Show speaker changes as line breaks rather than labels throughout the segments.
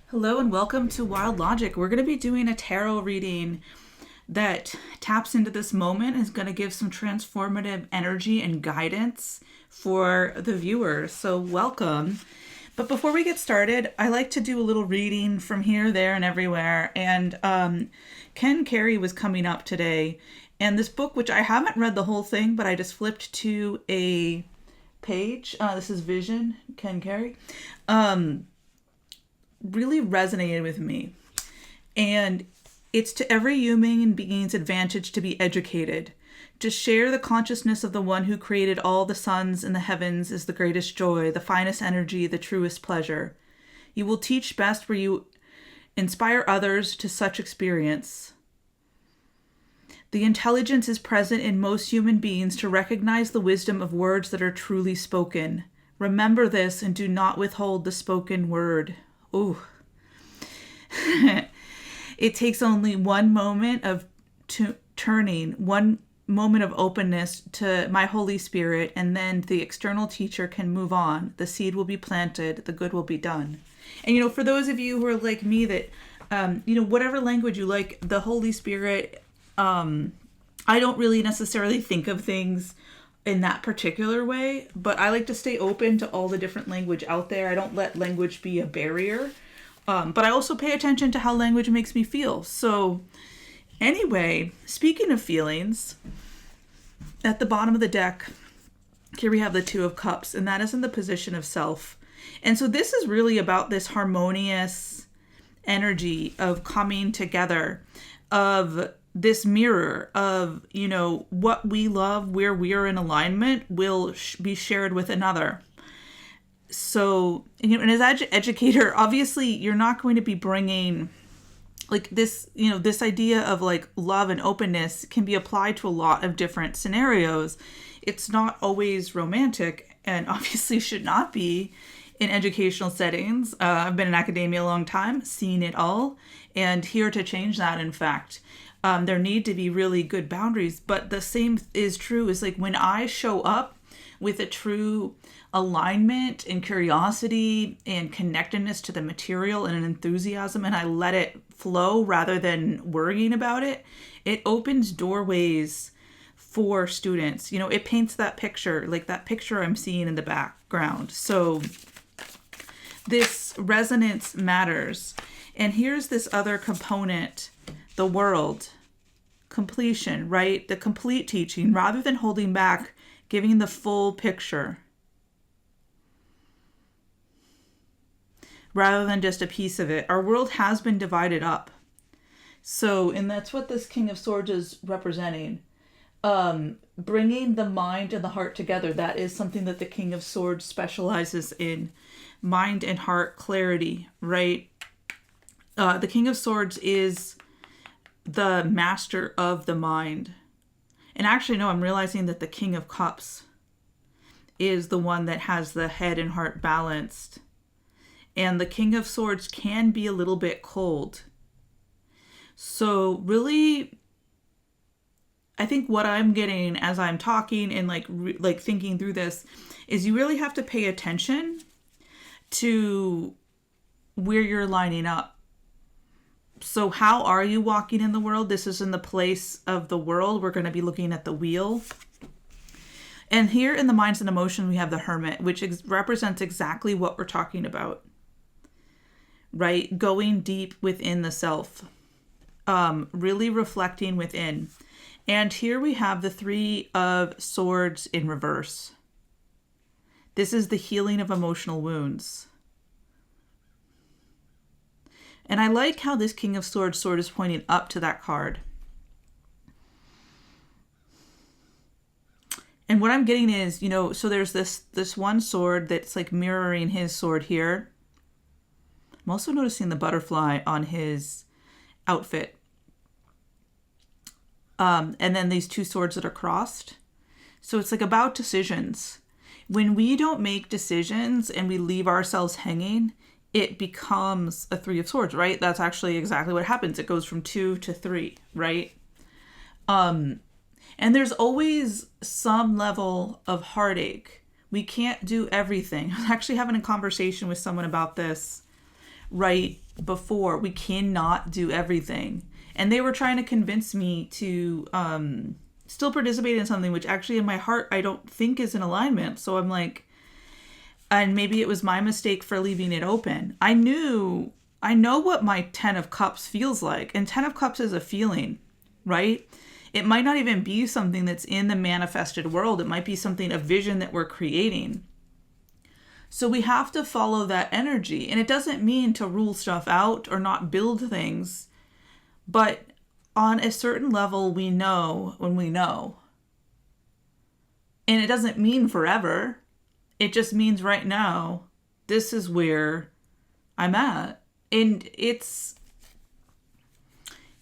Hello and welcome to Wild Logic. We're going to be doing a tarot reading that taps into this moment and is going to give some transformative energy and guidance for the viewers. So welcome. But before we get started, I like to do a little reading from here, there, and everywhere. And Ken Carey was coming up today. And this book, which I haven't read the whole thing, but I just flipped to a page. This is Vision, Ken Carey. Really resonated with me. And it's to every human being's advantage to be educated. To share the consciousness of the one who created all the suns in the heavens is the greatest joy, the finest energy, the truest pleasure. You will teach best where you inspire others to such experience. The intelligence is present in most human beings to recognize the wisdom of words that are truly spoken. Remember this and do not withhold the spoken word. Ooh. It takes only one moment of turning, one moment of openness to my Holy Spirit, and then the external teacher can move on. The seed will be planted, the good will be done. And, for those of you who are like me that, whatever language you like, the Holy Spirit, I don't really necessarily think of things in that particular way, but I like to stay open to all the different language out there. I don't let language be a barrier, but I also pay attention to how language makes me feel. So anyway, speaking of feelings, at the bottom of the deck, here we have the Two of Cups, and that is in the position of self. And so this is really about this harmonious energy of coming together, of this mirror of, what we love, where we are in alignment, will be shared with another. So, and as educator, obviously you're not going to be bringing like this, this idea of like love and openness can be applied to a lot of different scenarios. It's not always romantic, and obviously should not be in educational settings. I've been in academia a long time, seen it all, and here to change that, in fact. There need to be really good boundaries, but the same is true is like when I show up with a true alignment and curiosity and connectedness to the material and an enthusiasm, and I let it flow rather than worrying about it, it opens doorways for students. It paints that picture, like that picture I'm seeing in the background. So this resonance matters. And here's this other component, the world, completion, right? The complete teaching, rather than holding back, giving the full picture, rather than just a piece of it. Our world has been divided up. So, and that's what this King of Swords is representing. Bringing the mind and the heart together. That is something that the King of Swords specializes in. Mind and heart clarity, right? The King of Swords is the master of the mind. And actually, no, I'm realizing that the King of Cups is the one that has the head and heart balanced. And the King of Swords can be a little bit cold. So really, I think what I'm getting as I'm talking and like thinking through this is you really have to pay attention to where you're lining up. So how are you walking in the world? This is in the place of the world. We're going to be looking at the wheel. And here in the minds and emotion, we have the Hermit, which represents exactly what we're talking about, right? Going deep within the self, really reflecting within. And here we have the Three of Swords in reverse. This is the healing of emotional wounds. And I like how this King of Swords sword is pointing up to that card. And what I'm getting is, so there's this one sword that's like mirroring his sword here. I'm also noticing the butterfly on his outfit. And then these two swords that are crossed. So it's like about decisions. When we don't make decisions and we leave ourselves hanging, it becomes a Three of Swords, right? That's actually exactly what happens. It goes from 2 to 3, right? And there's always some level of heartache. We can't do everything. I was actually having a conversation with someone about this, right? before, we cannot do everything. And they were trying to convince me to still participate in something which actually in my heart I don't think is in alignment. So I'm like, and maybe it was my mistake for leaving it open. I know what my 10 of Cups feels like. And 10 of Cups is a feeling, right? It might not even be something that's in the manifested world. It might be something, a vision that we're creating. So we have to follow that energy. And it doesn't mean to rule stuff out or not build things. But on a certain level, we know when we know. And it doesn't mean forever. It just means right now, this is where I'm at. And it's,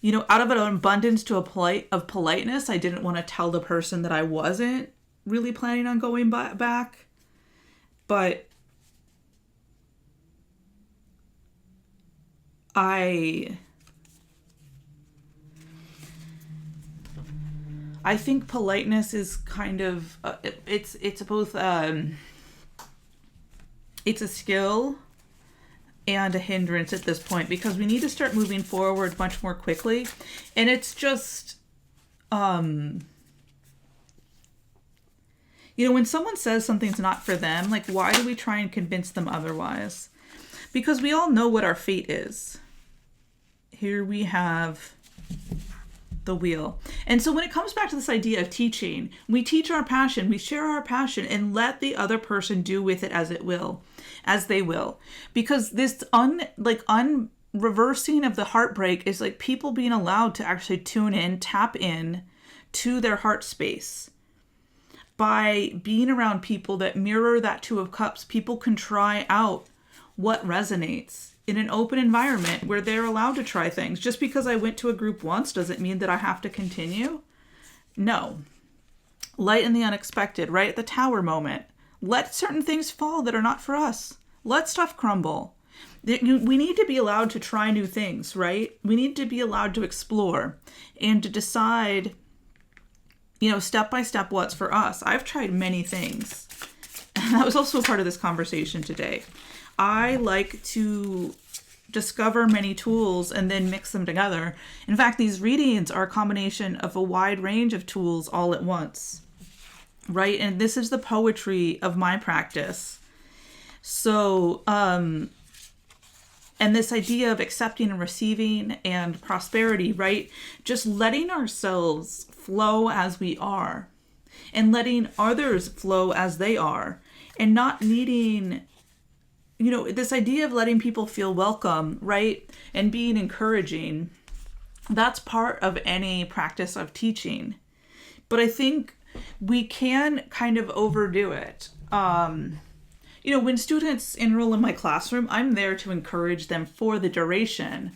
out of an abundance of politeness, I didn't want to tell the person that I wasn't really planning on going back. But I think politeness is kind of, it's both, it's a skill and a hindrance at this point, because we need to start moving forward much more quickly. And it's just, when someone says something's not for them, like, why do we try and convince them otherwise? Because we all know what our fate is. Here we have the wheel. And so when it comes back to this idea of teaching, we teach our passion, we share our passion, and let the other person do with it as they will. Because this reversing of the heartbreak is like people being allowed to actually tune in, tap in to their heart space. By being around people that mirror that Two of Cups, people can try out what resonates in an open environment where they're allowed to try things. Just because I went to a group once doesn't mean that I have to continue. No. Light in the unexpected, right at the tower moment. Let certain things fall that are not for us. Let stuff crumble. We need to be allowed to try new things, right? We need to be allowed to explore and to decide, step by step what's for us. I've tried many things. That was also a part of this conversation today. I like to discover many tools and then mix them together. In fact, these readings are a combination of a wide range of tools all at once, right? And this is the poetry of my practice. So, and this idea of accepting and receiving and prosperity, right? Just letting ourselves flow as we are and letting others flow as they are, and not needing, this idea of letting people feel welcome, right? And being encouraging, that's part of any practice of teaching. But I think we can kind of overdo it. When students enroll in my classroom, I'm there to encourage them for the duration.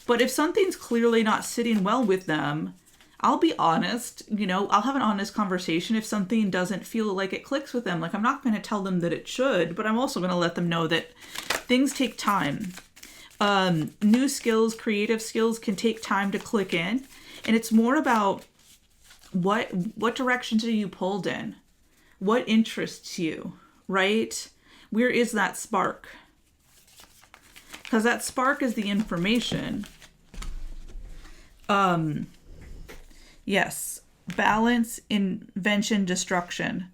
But if something's clearly not sitting well with them, I'll be honest, I'll have an honest conversation if something doesn't feel like it clicks with them. Like, I'm not going to tell them that it should, but I'm also going to let them know that things take time. New skills, creative skills can take time to click in. And it's more about what directions are you pulled in? What interests you, right? Where is that spark? Because that spark is the information. Yes, balance, invention, destruction.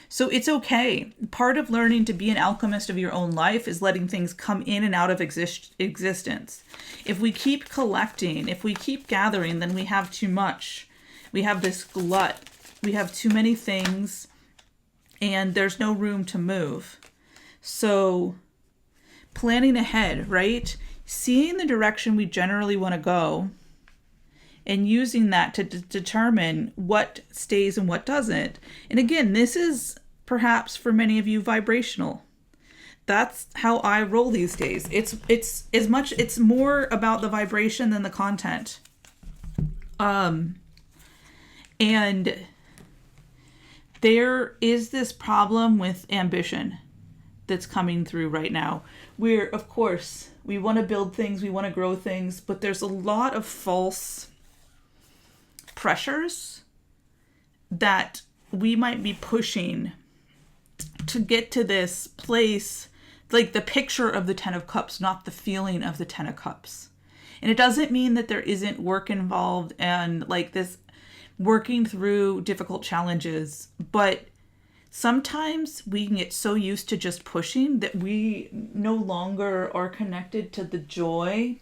So it's okay. Part of learning to be an alchemist of your own life is letting things come in and out of existence. If we keep collecting, if we keep gathering, then we have too much. We have this glut. We have too many things, and there's no room to move. So planning ahead, right? Seeing the direction we generally want to go, and using that to determine what stays and what doesn't. And again, this is perhaps for many of you vibrational. That's how I roll these days. It's more about the vibration than the content. And there is this problem with ambition that's coming through right now, where, of course, we want to build things, we want to grow things, but there's a lot of false pressures that we might be pushing to get to this place like the picture of the Ten of Cups, not the feeling of the Ten of Cups. And it doesn't mean that there isn't work involved and like this working through difficult challenges, but sometimes we can get so used to just pushing that we no longer are connected to the joy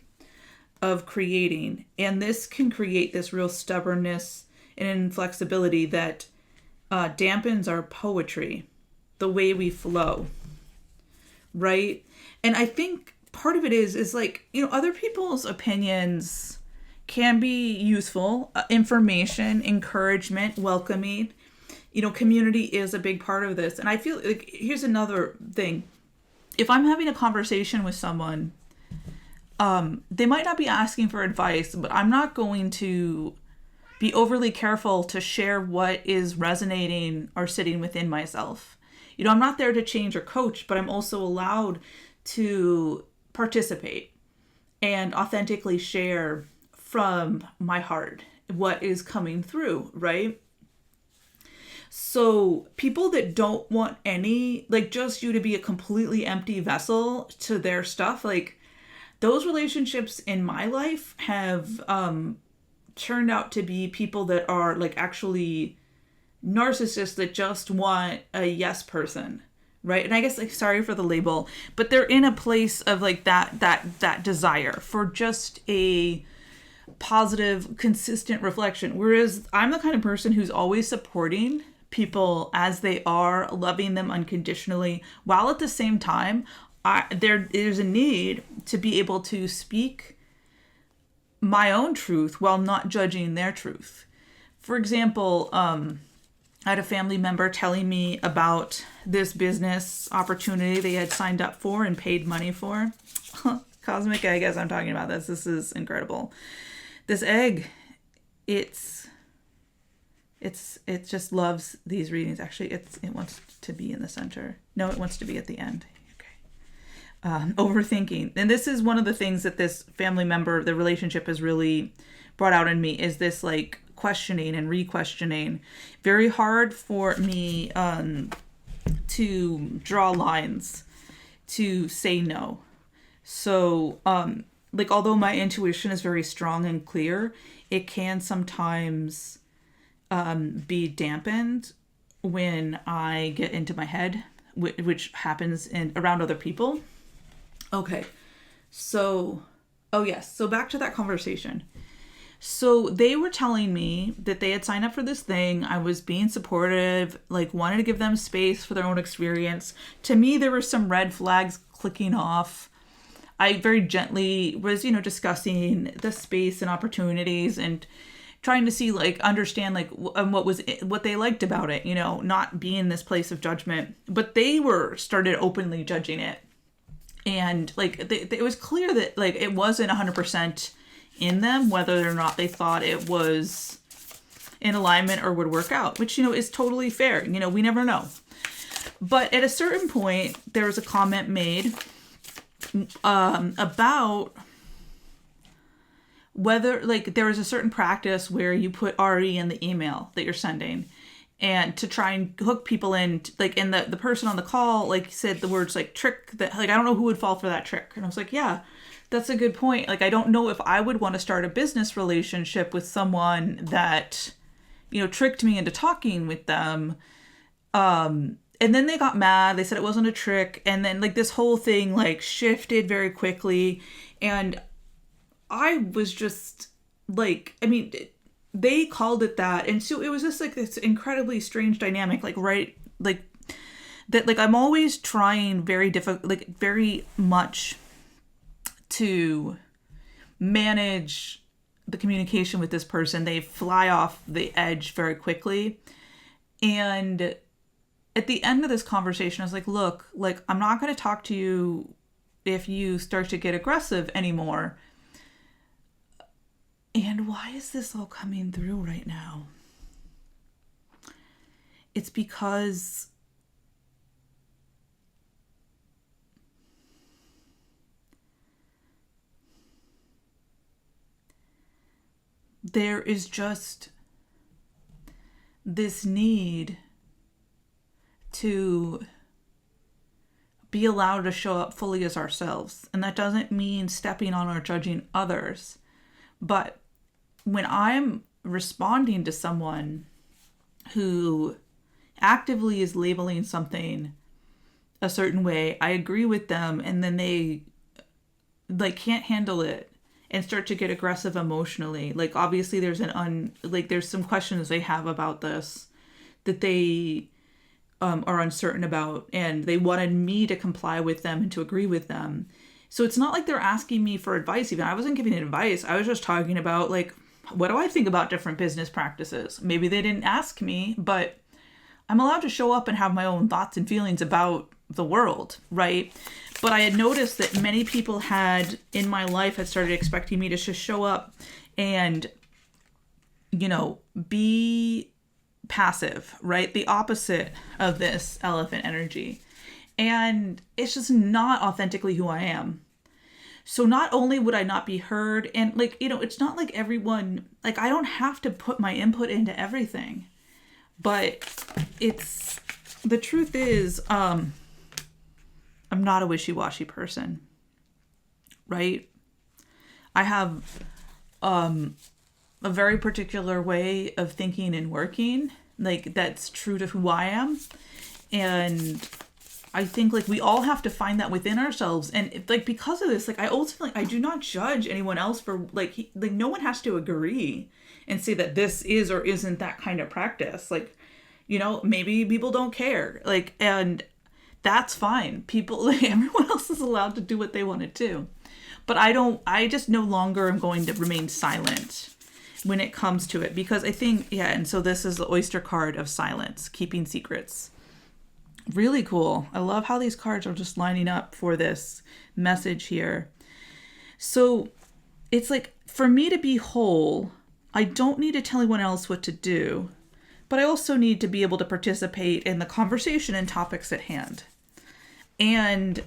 of creating. And this can create this real stubbornness and inflexibility that dampens our poetry, the way we flow, right? And I think part of it is like, other people's opinions can be useful, information, encouragement, welcoming. Community is a big part of this. And I feel like here's another thing. If I'm having a conversation with someone, they might not be asking for advice, but I'm not going to be overly careful to share what is resonating or sitting within myself. I'm not there to change or coach, but I'm also allowed to participate and authentically share from my heart what is coming through, right? So people that don't want just you to be a completely empty vessel to their stuff, like those relationships in my life have turned out to be people that are like actually narcissists that just want a yes person, right? And I guess, like, sorry for the label, but they're in a place of like that desire for just a positive, consistent reflection. Whereas I'm the kind of person who's always supporting people as they are, loving them unconditionally, while at the same time, there's a need to be able to speak my own truth while not judging their truth. For example, I had a family member telling me about this business opportunity they had signed up for and paid money for. Cosmic egg, as I'm talking about this. This is incredible. This egg, it just loves these readings. Actually, it wants to be in the center. No, it wants to be at the end. Okay. Overthinking. And this is one of the things that this family member, the relationship has really brought out in me, is this like questioning and re-questioning. Very hard for me to draw lines, to say no. So, although my intuition is very strong and clear, it can sometimes be dampened when I get into my head, which happens around other people. Okay, so, so back to that conversation. So they were telling me that they had signed up for this thing. I was being supportive, like wanted to give them space for their own experience. To me, there were some red flags clicking off. I very gently was, discussing the space and opportunities and trying to see, understand, what they liked about it, not be in this place of judgment. But they started openly judging it. And, it was clear that, it wasn't 100% in them, whether or not they thought it was in alignment or would work out, which, is totally fair. We never know. But at a certain point, there was a comment made about whether, there was a certain practice where you put RE in the email that you're sending and to try and hook people in, and the person on the call, said the words, trick, that, I don't know who would fall for that trick. And I was like, yeah, that's a good point. I don't know if I would want to start a business relationship with someone that, tricked me into talking with them. And then they got mad. They said it wasn't a trick. And then this whole thing shifted very quickly. And I was just they called it that. And so it was just this incredibly strange dynamic, that I'm always trying very very much to manage the communication with this person. They fly off the edge very quickly. And at the end of this conversation, I was like, look, I'm not going to talk to you if you start to get aggressive anymore. And why is this all coming through right now? It's because there is just this need to be allowed to show up fully as ourselves. And that doesn't mean stepping on or judging others. But when I'm responding to someone who actively is labeling something a certain way, I agree with them, and then they like can't handle it and start to get aggressive emotionally. Like obviously there's there's some questions they have about this that they are uncertain about, and they wanted me to comply with them and to agree with them. So it's not like they're asking me for advice. Even I wasn't giving advice. I was just talking about like, what do I think about different business practices? Maybe they didn't ask me, but I'm allowed to show up and have my own thoughts and feelings about the world, right? But I had noticed that many people had in my life had started expecting me to just show up and, be passive, right? The opposite of this elephant energy. And it's just not authentically who I am. So not only would I not be heard, and it's not like everyone, I don't have to put my input into everything. But the truth is, I'm not a wishy-washy person, right? I have a very particular way of thinking and working, that's true to who I am. And I think we all have to find that within ourselves. And because of this, I also feel I do not judge anyone else for no one has to agree and say that this is or isn't that kind of practice. Maybe people don't care. And that's fine. People, everyone else is allowed to do what they want to do. But I just no longer am going to remain silent when it comes to it, because I think, and so this is the oyster card of silence, keeping secrets. Really cool. I love how these cards are just lining up for this message here. So it's for me to be whole, I don't need to tell anyone else what to do, but I also need to be able to participate in the conversation and topics at hand. And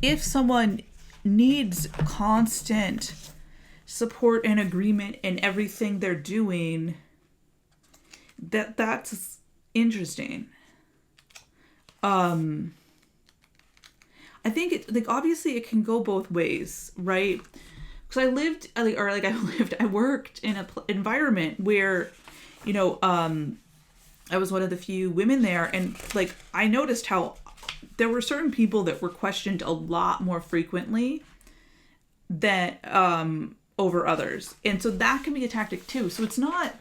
if someone needs constant support and agreement in everything they're doing, that's interesting. I think obviously it can go both ways, right? Because I worked in an environment where, I was one of the few women there, and I noticed how there were certain people that were questioned a lot more frequently than over others, and so that can be a tactic too. So it's not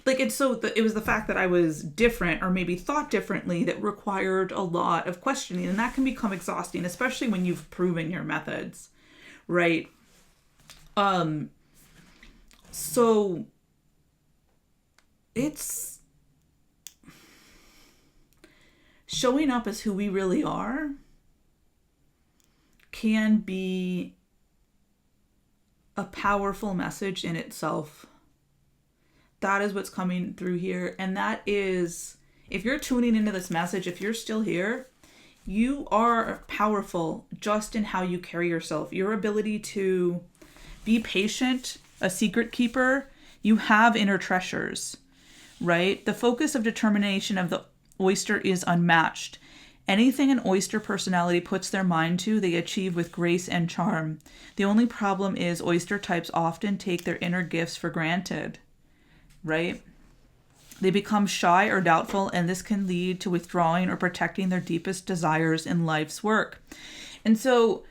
it was the fact that I was different or maybe thought differently that required a lot of questioning, and that can become exhausting, especially when you've proven your methods, right? So it's showing up as who we really are can be a powerful message in itself. That is what's coming through here. And that is, if you're tuning into this message, if you're still here, you are powerful just in how you carry yourself. Your ability to be patient, a secret keeper, you have inner treasures, right? The focus of determination of the oyster is unmatched. Anything an oyster personality puts their mind to, they achieve with grace and charm. The only problem is oyster types often take their inner gifts for granted, right? They become shy or doubtful, and this can lead to withdrawing or protecting their deepest desires in life's work. And so,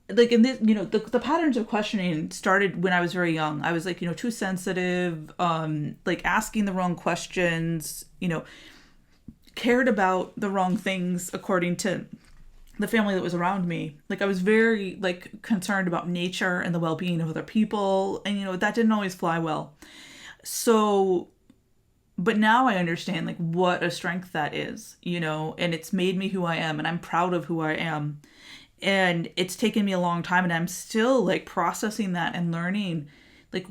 in this, the patterns of questioning started when I was very young. I was too sensitive, asking the wrong questions, cared about the wrong things according to the family that was around me. I was very concerned about nature and the well-being of other people, and that didn't always fly well. So, but now I understand what a strength that is, and it's made me who I am, and I'm proud of who I am. And it's taken me a long time, and I'm still processing that and learning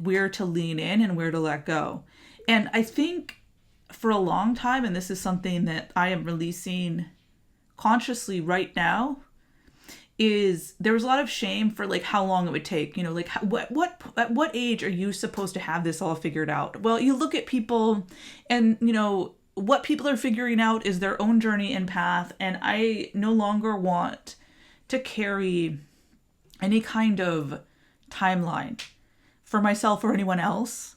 where to lean in and where to let go. And I think for a long time, and this is something that I am releasing consciously right now, is there was a lot of shame for how long it would take. At what age are you supposed to have this all figured out? Well, you look at people and what people are figuring out is their own journey and path. And I no longer want to carry any kind of timeline for myself or anyone else.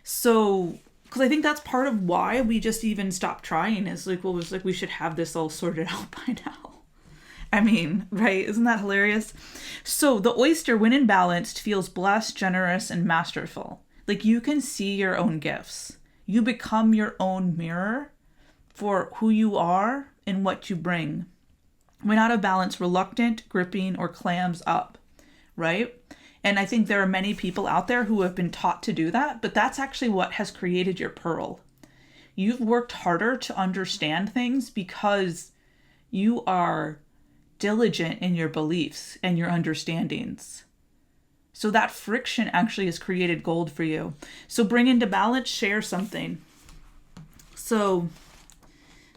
So, because I think that's part of why we just even stopped trying, is like, well, it was like, we should have this all sorted out by now. I mean, right? Isn't that hilarious? So the oyster, when in balanced, feels blessed, generous, and masterful. Like, you can see your own gifts. You become your own mirror for who you are and what you bring. When out of balance, reluctant, gripping, or clams up, right? And I think there are many people out there who have been taught to do that, but that's actually what has created your pearl. You've worked harder to understand things because you are diligent in your beliefs and your understandings. So that friction actually has created gold for you. So bring into balance, share something. So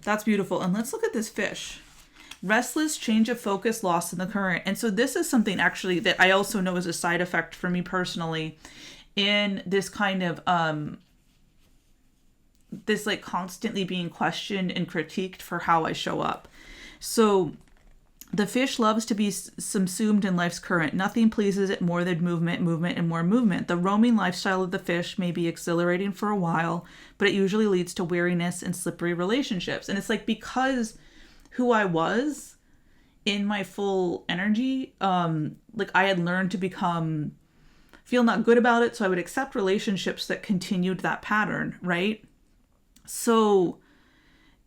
that's beautiful. And let's look at this fish. Restless, change of focus, lost in the current. And so this is something actually that I also know is a side effect for me personally in this kind of, this like constantly being questioned and critiqued for how I show up. So the fish loves to be subsumed in life's current. Nothing pleases it more than movement, and more movement. The roaming lifestyle of the fish may be exhilarating for a while, but it usually leads to weariness and slippery relationships. And it's like, because who I was in my full energy, like I had learned to feel not good about it. So I would accept relationships that continued that pattern, right? So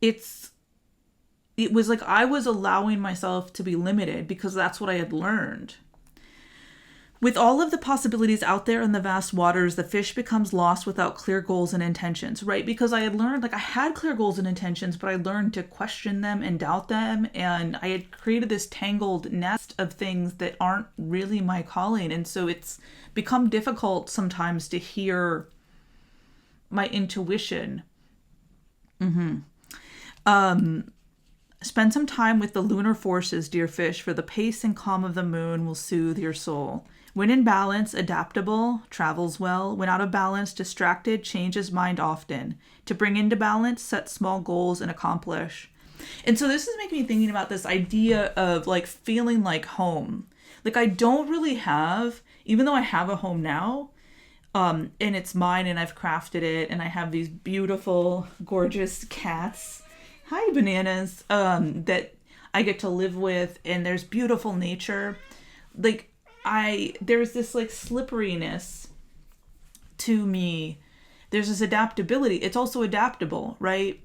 it was like I was allowing myself to be limited because that's what I had learned. With all of the possibilities out there in the vast waters, the fish becomes lost without clear goals and intentions, right? Because I had learned, like I had clear goals and intentions, but I learned to question them and doubt them. And I had created this tangled nest of things that aren't really my calling. And so it's become difficult sometimes to hear my intuition. Spend some time with the lunar forces, dear fish, for the pace and calm of the moon will soothe your soul. When in balance, adaptable, travels well. When out of balance, distracted, changes mind often. To bring into balance, set small goals and accomplish. And so this is making me thinking about this idea of like feeling like home. Like I don't really have, even though I have a home now, and it's mine and I've crafted it and I have these beautiful, gorgeous cats. Hi, Bananas, that I get to live with, and there's beautiful nature. Like there's this like slipperiness to me. There's this adaptability. It's also adaptable, right?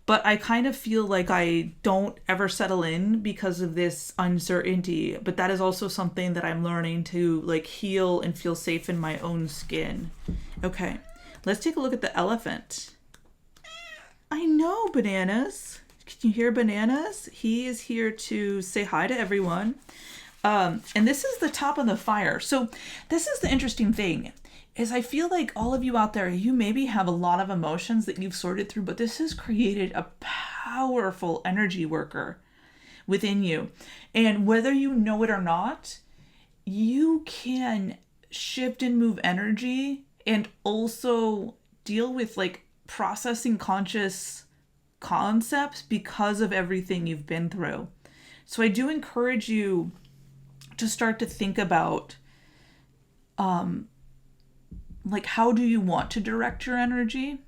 But I kind of feel like I don't ever settle in because of this uncertainty. But that is also something that I'm learning to like heal and feel safe in my own skin. Okay, let's take a look at the elephant. I know, Bananas. Can you hear Bananas? He is here to say hi to everyone. And this is the top of the fire. So this is the interesting thing, is I feel like all of you out there, you maybe have a lot of emotions that you've sorted through, but this has created a powerful energy worker within you. And whether you know it or not, you can shift and move energy and also deal with like processing conscious concepts because of everything you've been through. So I do encourage you to start to think about like how do you want to direct your energy?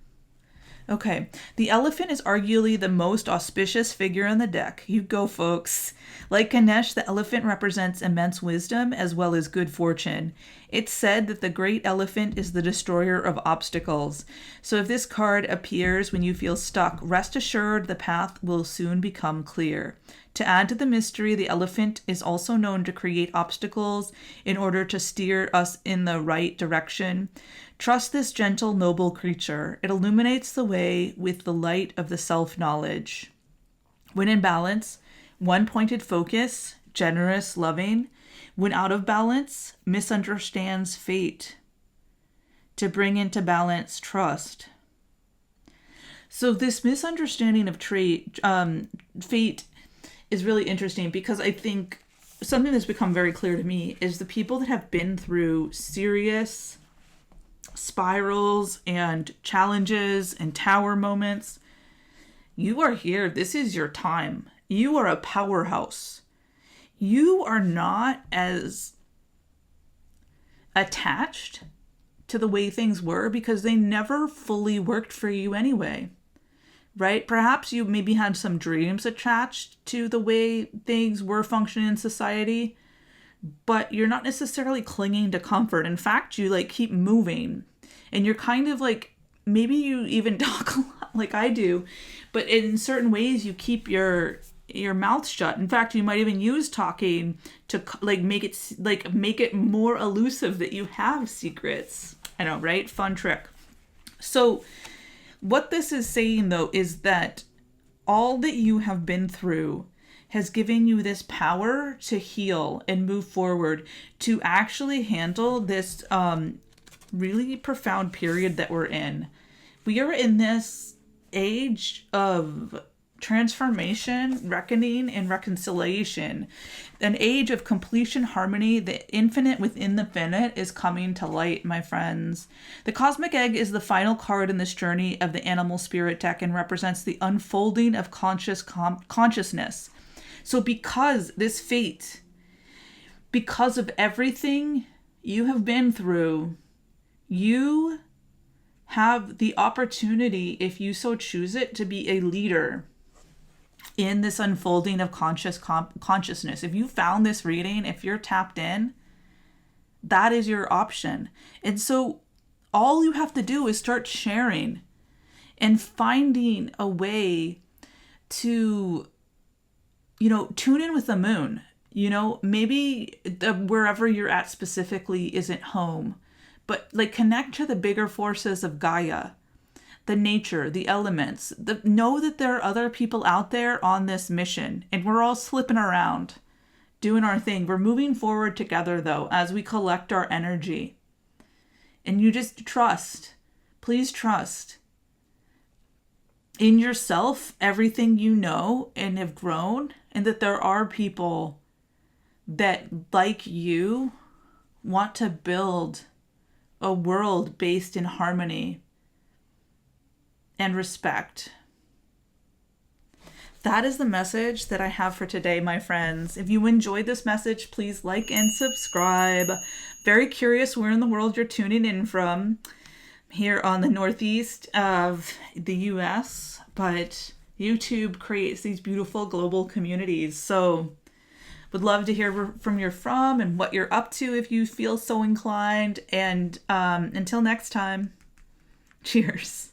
Okay, the elephant is arguably the most auspicious figure in the deck. You go, folks. Like Ganesh, the elephant represents immense wisdom as well as good fortune. It's said that the great elephant is the destroyer of obstacles. So if this card appears when you feel stuck, rest assured the path will soon become clear. To add to the mystery, the elephant is also known to create obstacles in order to steer us in the right direction. Trust this gentle, noble creature. It illuminates the way with the light of the self-knowledge. When in balance, one-pointed focus, generous, loving. When out of balance, misunderstands fate. To bring into balance, trust. So this misunderstanding of fate is really interesting because I think something that's become very clear to me is the people that have been through serious spirals and challenges and tower moments, You are here. This is your time. You are a powerhouse. You are not as attached to the way things were because they never fully worked for you anyway, right? Perhaps you maybe had some dreams attached to the way things were functioning in society, but you're not necessarily clinging to comfort. In fact, you like keep moving, and you're kind of like, maybe you even talk a lot like I do, but in certain ways you keep your mouth shut. In fact, you might even use talking to like make it more elusive that you have secrets. I know, right? Fun trick. So what this is saying though is that all that you have been through has given you this power to heal and move forward, to actually handle this really profound period that we're in. We are in this age of transformation, reckoning, and reconciliation. An age of completion, harmony. The infinite within the finite is coming to light, my friends. The cosmic egg is the final card in this journey of the animal spirit deck and represents the unfolding of consciousness. So because this fate, because of everything you have been through, you have the opportunity, if you so choose it, to be a leader in this unfolding of consciousness. If you found this reading, if you're tapped in, that is your option. And so all you have to do is start sharing and finding a way to, tune in with the moon. Maybe wherever you're at specifically isn't home, but like connect to the bigger forces of Gaia, the nature, the elements. Know that there are other people out there on this mission, and we're all slipping around, doing our thing. We're moving forward together, though, as we collect our energy. And you just trust. Please trust in yourself, everything you know and have grown, and that there are people that, like you, want to build a world based in harmony and respect. That is the message that I have for today, my friends. If you enjoyed this message, please like and subscribe. Very curious where in the world you're tuning in from. Here on the northeast of the US, but YouTube creates these beautiful global communities. So would love to hear from you and what you're up to if you feel so inclined. And until next time, cheers.